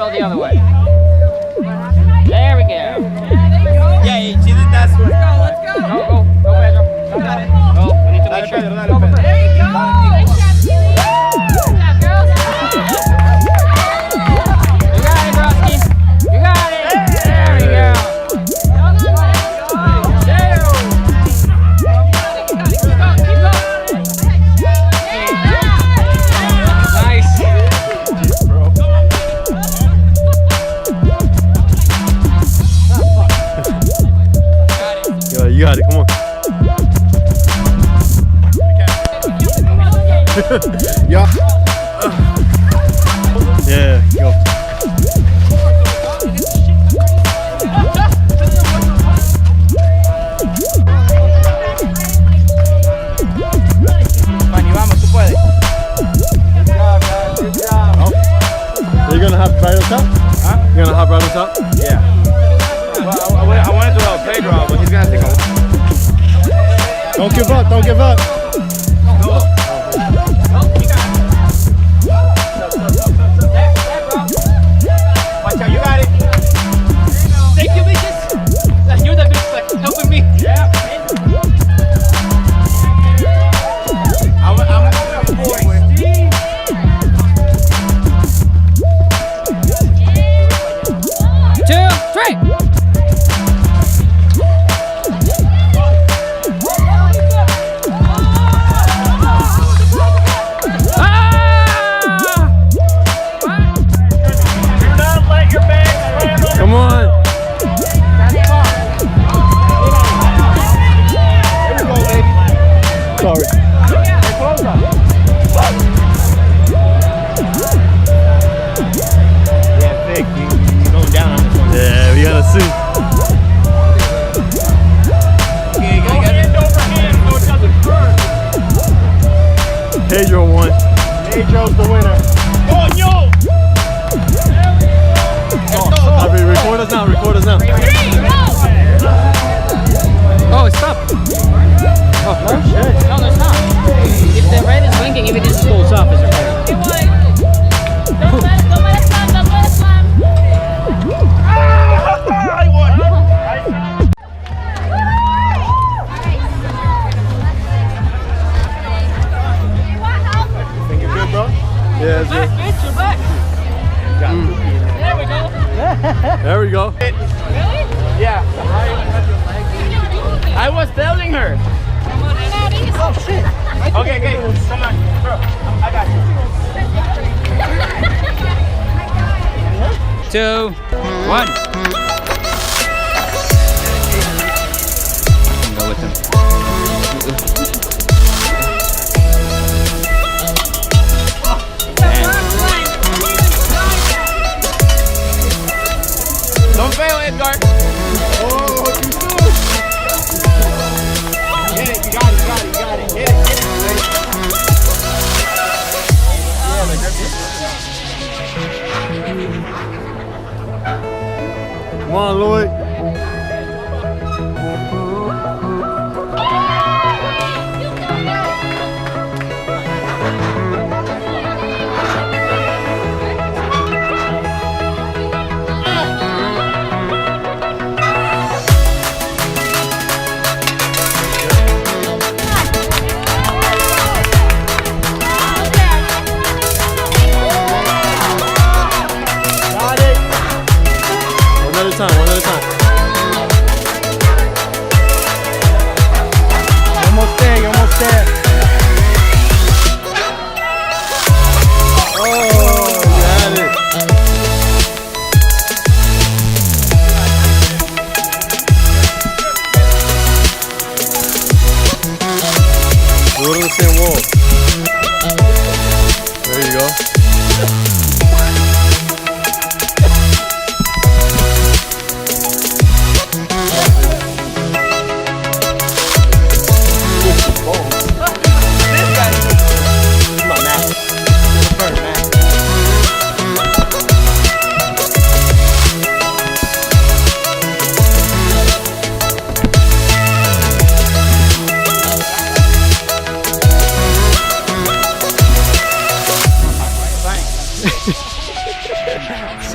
fell the other way. There we go. Yeah, she did that one. Let's go. Go, Pedro. Go. We need to make sure. There you go. Good job, girls. You got it, Broski. You got it. There we go. Nice. Yo, you got it, come on. Yeah. Yeah, go. Fanny, vamos, tú puedes. Are you gonna hop right on top? Huh? You gonna hop right on top? Yeah. Well, I wanted to do a play draw, but he's gonna take a. Don't give up, don't give up. Watch out, you got it. Thank you, bitches. You're the bitch like helping me. Yeah. I'm a boy. 2, 3. Come on. Sorry. Yeah, thick. You're going down on this one. Yeah, we gotta see. Okay, you gotta get it over hand so it doesn't burn. Pedro won. Pedro's the winner. Oh, yo! Record us now, record us now. Oh, stop. Oh, no shit. No, there's not. If the red is blinking, if it just goes up, it's okay. I won! Think you're good, bro? Yeah, it's good. Bitch, you're back. There we go. There we go. Yeah. I was telling her. Oh, shit. Okay, come on, bro. I got you. 2, 1. Go with him. Don't fail, Edgar. Oh, you do. Get it, you got it. Hit it. Yeah, like that's it. Come on, Lloyd. One at a time. Almost there. Oh, you had it. Go to the same wall. There you go.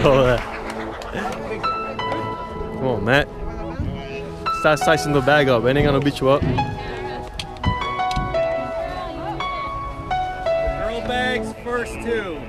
saw that. Come on, Matt. Start slicing the bag up. It ain't gonna beat you up. Girl bags, first two.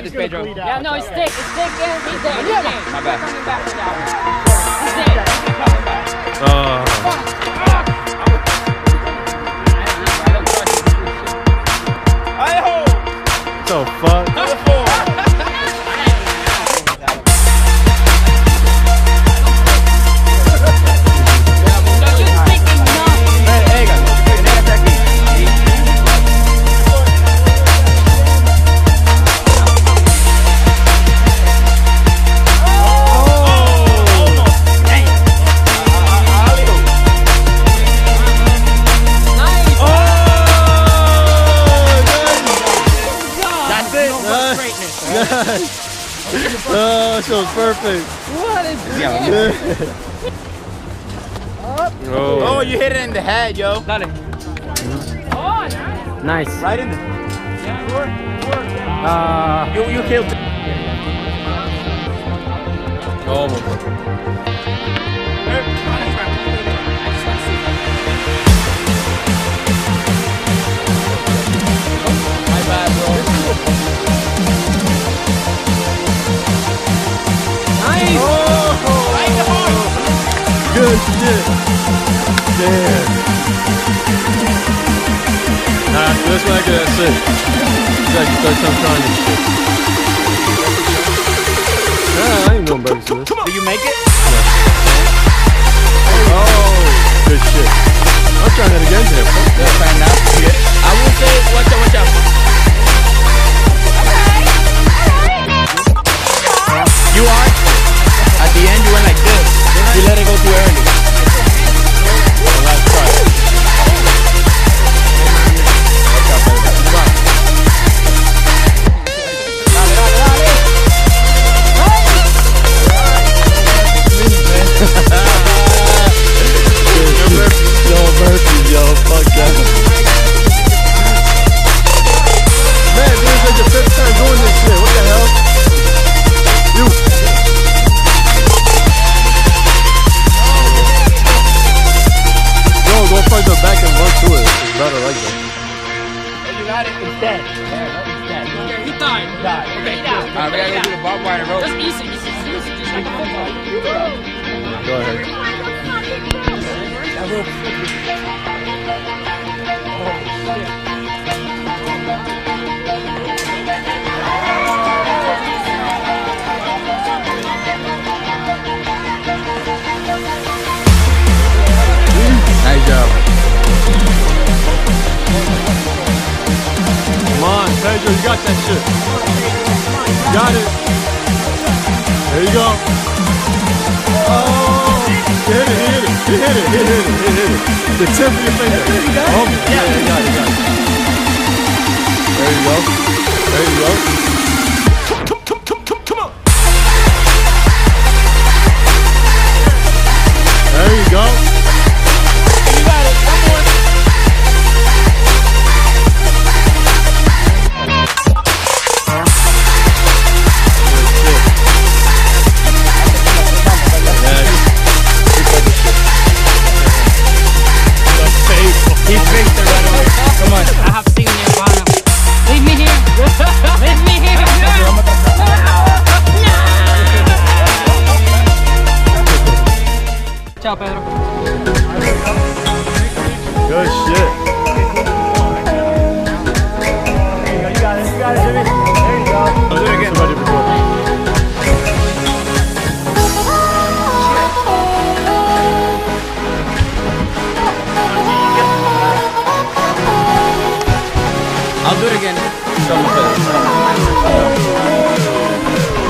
This Pedro. Yeah, no, it's thick. It's thick. Yeah, he's there. Yeah, My bad. Coming back for that one. He's there. He's coming back. So fuck. Oh, that was perfect. What is this? Oh, you hit it in the head, yo. Dale. Oh, Nice. Right in the. You killed it. Almost. My bad, bro. Nice. Good shit. Damn. Nah, that's not good. That's it. It's like your third time trying this shit. Nah, I ain't doing burgers to this. Did you make it? Oh, good shit. I'm trying that again, Jim. I will say, watch out. You are. At the end, you went like this. You let it go too early. Last try. Yo, fuck that. Man, this is like the 5th time doing this shit. What the hell? You. Yo, go further back and run through it. It's better like that. You got it instead. Okay, he died. Okay, down. We gotta go do the barbed wire rope. Just easy. Just like a football. Go ahead. Nice job. Come on, Pedro, you got that shit. Got it. There you go. Oh, he hit it. The tip of your finger. Oh, yeah, you got it. There you go. There you go. There you go. You got it. One more. He faked the runaway. Come on. I have seen Nirvana. Leave me here. Leave me here. Ciao, Pedro. Good shit. You got it. You got it, Jimmy. There you go. I'll do it again. Somebody before. I'll do it again.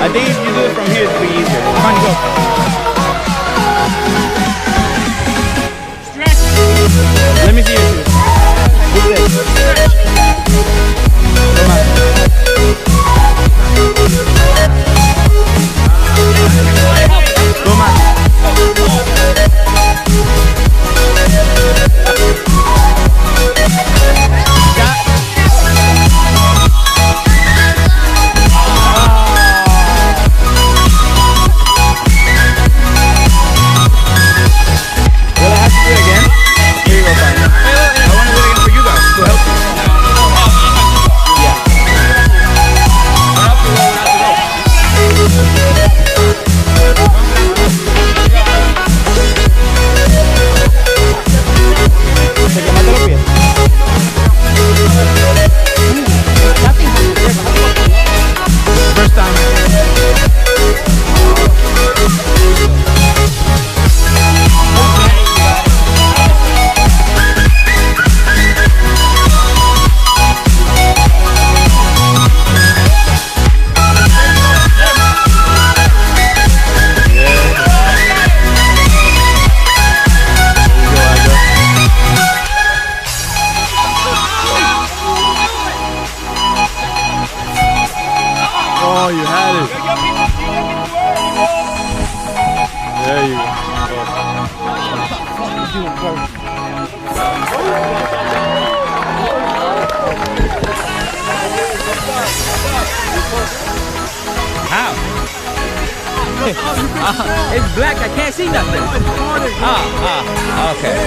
I think if you do it from here, it'll be easier. Come on, go. Stretch. Let me see your shoes. Do this. Come on. Come on. Oh, you had it. There you How? It's black. I can't see nothing. Okay.